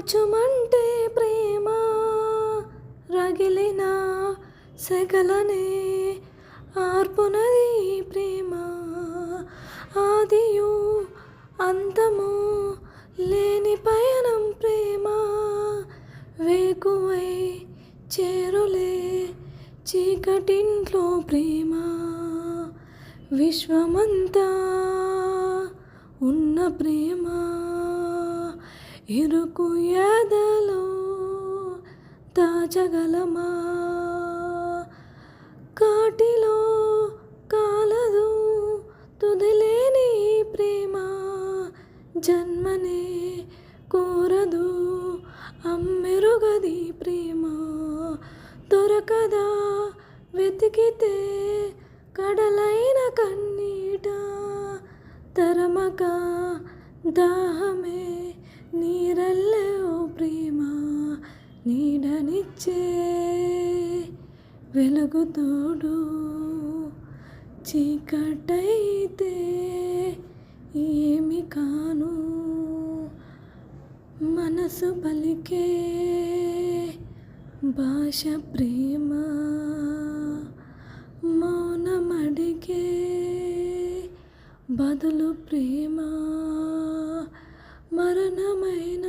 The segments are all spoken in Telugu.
కాచుమంటే ప్రేమ రగిలిన సెగలనే ఆర్పునది ప్రేమ. ఆదియు అంతము లేని పయనం ప్రేమ. వేకువై చేరులే చీకటింట్లో ప్రేమ. విశ్వమంతా ఉన్న ప్రేమ ఇరుకు ఎదలో దాచగలమా? కాటిలో కాలదు తుదిలేని ప్రేమ. జన్మనే కోరదు అమ్మెరుగది ప్రేమ. దొరకదా వెతికితే కడలైన కన్నీట. తరమక దాహమే నీరల్లే ఓ ప్రేమ. నీడనిచ్చే వెలుగు తోడు చీకటైతే ఏమి కాను. మనసు పలికే భాష ప్రేమ. మౌనమడిగే బదులు ప్రేమ. మరణమైన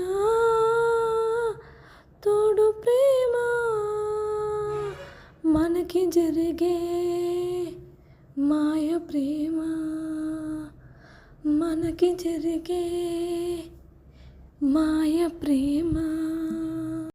తోడు ప్రేమ. మనకి జరిగే మాయ ప్రేమ. మనకి జరిగే మాయ ప్రేమ.